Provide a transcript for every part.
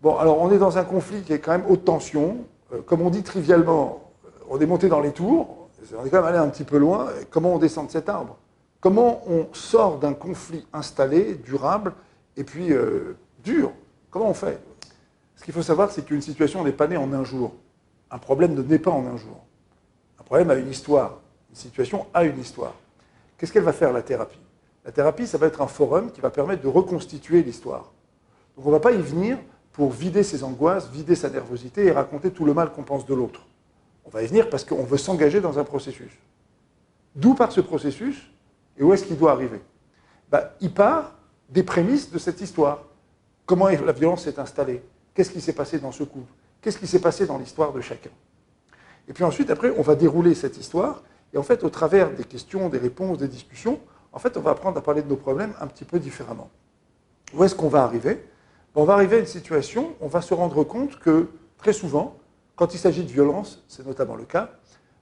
Bon, alors on est dans un conflit qui est quand même haute tension. Comme on dit trivialement, on est monté dans les tours, on est quand même allé un petit peu loin. Comment on descend de cet arbre? Comment on sort d'un conflit installé, durable, et puis dur? Comment on fait? Ce qu'il faut savoir, c'est qu'une situation n'est pas née en un jour. Un problème ne naît pas en un jour. Un problème a une histoire. Une situation a une histoire. Qu'est-ce qu'elle va faire, la thérapie? La thérapie, ça va être un forum qui va permettre de reconstituer l'histoire. Donc on ne va pas y venir pour vider ses angoisses, vider sa nervosité et raconter tout le mal qu'on pense de l'autre. On va y venir parce qu'on veut s'engager dans un processus. D'où part ce processus et où est-ce qu'il doit arriver? Il part des prémices de cette histoire. Comment la violence s'est installée? Qu'est-ce qui s'est passé dans ce couple? Qu'est-ce qui s'est passé dans l'histoire de chacun? Et puis ensuite, après, on va dérouler cette histoire. Et en fait, au travers des questions, des réponses, des discussions, en fait, on va apprendre à parler de nos problèmes un petit peu différemment. Où est-ce qu'on va arriver? On va arriver à une situation, on va se rendre compte que, très souvent, quand il s'agit de violence, c'est notamment le cas,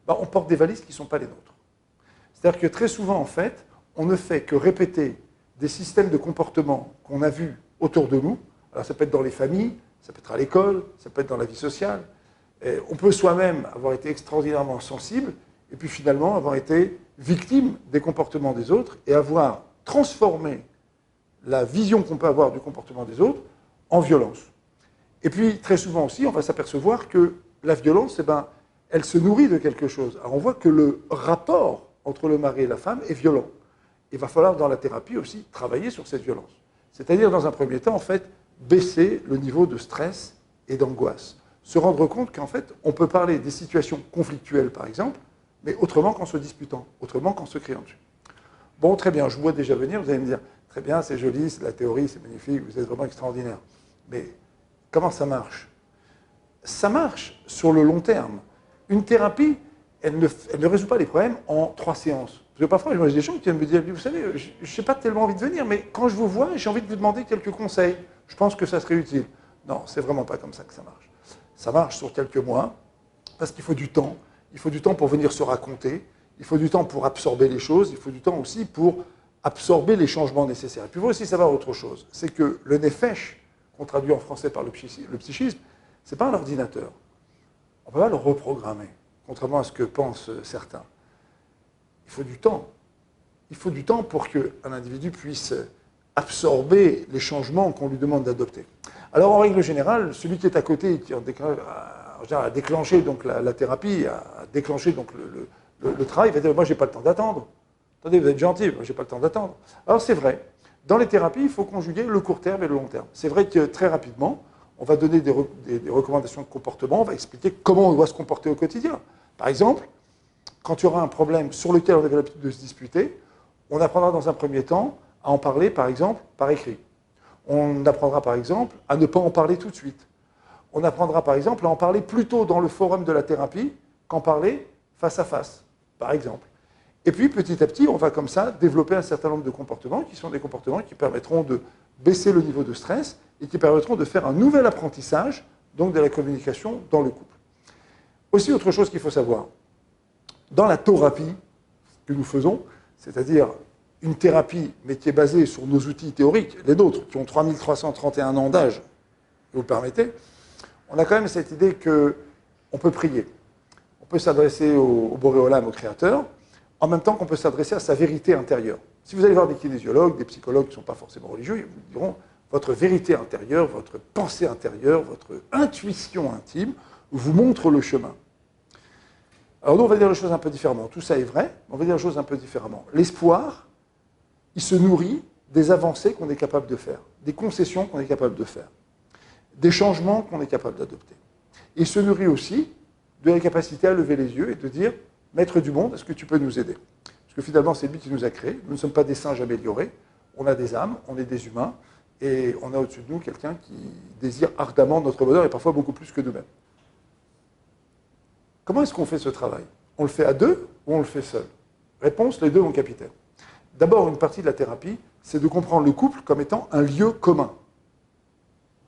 on porte des valises qui ne sont pas les nôtres. C'est-à-dire que très souvent, en fait, on ne fait que répéter des systèmes de comportement qu'on a vus autour de nous. Alors ça peut être dans les familles, ça peut être à l'école, ça peut être dans la vie sociale. Et on peut soi-même avoir été extraordinairement sensible et puis finalement avoir été victime des comportements des autres et avoir transformé la vision qu'on peut avoir du comportement des autres en violence. Et puis très souvent aussi, on va s'apercevoir que la violence, elle se nourrit de quelque chose. Alors on voit que le rapport entre le mari et la femme est violent. Il va falloir dans la thérapie aussi travailler sur cette violence. C'est-à-dire dans un premier temps, en fait, baisser le niveau de stress et d'angoisse. Se rendre compte qu'en fait, on peut parler des situations conflictuelles, par exemple, mais autrement qu'en se disputant, autrement qu'en se criant dessus. Bon, très bien, je vous vois déjà venir, vous allez me dire, très bien, c'est joli, c'est la théorie, c'est magnifique, vous êtes vraiment extraordinaire. Mais comment ça marche? Ça marche sur le long terme. Une thérapie, elle ne résout pas les problèmes en 3 séances. Parce que parfois, j'ai des gens qui viennent me dire, vous savez, je n'ai pas tellement envie de venir, mais quand je vous vois, j'ai envie de vous demander quelques conseils. Je pense que ça serait utile. Non, c'est vraiment pas comme ça que ça marche. Ça marche sur quelques mois, parce qu'il faut du temps. Il faut du temps pour venir se raconter. Il faut du temps pour absorber les choses. Il faut du temps aussi pour absorber les changements nécessaires. Et puis il faut aussi savoir autre chose. C'est que le nefesh, qu'on traduit en français par le psychisme, ce n'est pas un ordinateur. On ne peut pas le reprogrammer, contrairement à ce que pensent certains. Il faut du temps. Il faut du temps pour qu'un individu puisse absorber les changements qu'on lui demande d'adopter. Alors, en règle générale, celui qui est à côté, qui a déclenché donc, la thérapie, a déclenché donc, le travail, il va dire « moi, je n'ai pas le temps d'attendre ». Attendez, vous êtes gentil, moi, je n'ai pas le temps d'attendre. Alors, c'est vrai. Dans les thérapies, il faut conjuguer le court terme et le long terme. C'est vrai que très rapidement, on va donner des recommandations de comportement, on va expliquer comment on doit se comporter au quotidien. Par exemple, quand il y aura un problème sur lequel on avait l'habitude de se disputer, on apprendra dans un premier temps à en parler, par exemple, par écrit. On apprendra, par exemple, à ne pas en parler tout de suite. On apprendra, par exemple, à en parler plutôt dans le forum de la thérapie qu'en parler face à face, par exemple. Et puis, petit à petit, on va comme ça développer un certain nombre de comportements qui sont des comportements qui permettront de baisser le niveau de stress et qui permettront de faire un nouvel apprentissage, donc de la communication dans le couple. Aussi, autre chose qu'il faut savoir, dans la thérapie que nous faisons, c'est-à-dire une thérapie, mais qui est basée sur nos outils théoriques, les nôtres, qui ont 3331 ans d'âge, si vous le permettez, on a quand même cette idée qu'on peut prier. On peut s'adresser au Boréolam, au Créateur, en même temps qu'on peut s'adresser à sa vérité intérieure. Si vous allez voir des kinésiologues, des psychologues qui ne sont pas forcément religieux, ils vous diront votre vérité intérieure, votre pensée intérieure, votre intuition intime vous montre le chemin. Alors nous, on va dire les choses un peu différemment. Tout ça est vrai, mais on va dire les choses un peu différemment. L'espoir, il se nourrit des avancées qu'on est capable de faire, des concessions qu'on est capable de faire, des changements qu'on est capable d'adopter. Il se nourrit aussi de la capacité à lever les yeux et de dire « Maître du monde, est-ce que tu peux nous aider ?» Parce que finalement, c'est lui qui nous a créés. Nous ne sommes pas des singes améliorés. On a des âmes, on est des humains, et on a au-dessus de nous quelqu'un qui désire ardemment notre bonheur, et parfois beaucoup plus que nous-mêmes. Comment est-ce qu'on fait ce travail? On le fait à deux ou on le fait seul? Réponse, les deux, mon capitaine. D'abord, une partie de la thérapie, c'est de comprendre le couple comme étant un lieu commun.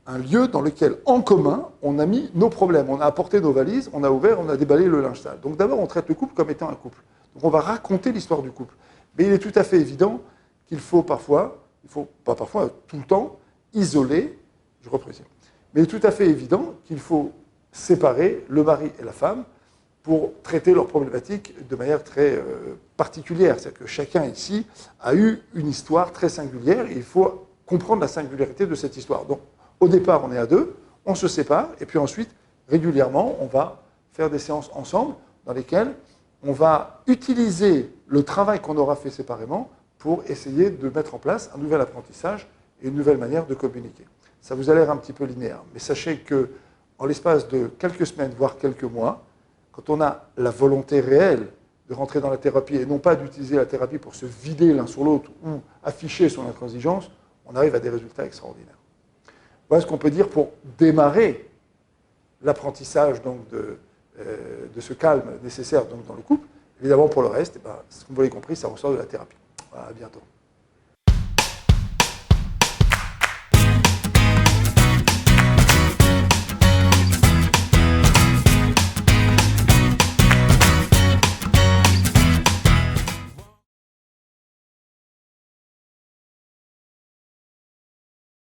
Un lieu dans lequel, en commun, on a mis nos problèmes. On a apporté nos valises, on a ouvert, on a déballé le linge sale. Donc d'abord, on traite le couple comme étant un couple. Donc on va raconter l'histoire du couple. Mais il est tout à fait évident qu'il faut parfois, pas parfois, tout le temps, isoler, je reprécise, Mais il est tout à fait évident qu'il faut séparer le mari et la femme pour traiter leurs problématiques de manière très particulière. C'est-à-dire que chacun ici a eu une histoire très singulière et il faut comprendre la singularité de cette histoire. Donc, au départ, on est à deux, on se sépare, et puis ensuite, régulièrement, on va faire des séances ensemble dans lesquelles on va utiliser le travail qu'on aura fait séparément pour essayer de mettre en place un nouvel apprentissage et une nouvelle manière de communiquer. Ça vous a l'air un petit peu linéaire, mais sachez que en l'espace de quelques semaines, voire quelques mois, quand on a la volonté réelle de rentrer dans la thérapie et non pas d'utiliser la thérapie pour se vider l'un sur l'autre ou afficher son intransigeance, on arrive à des résultats extraordinaires. Voilà ce qu'on peut dire pour démarrer l'apprentissage de ce calme nécessaire donc, dans le couple. Évidemment, pour le reste, comme vous l'avez compris, ça ressort de la thérapie. Voilà, à bientôt.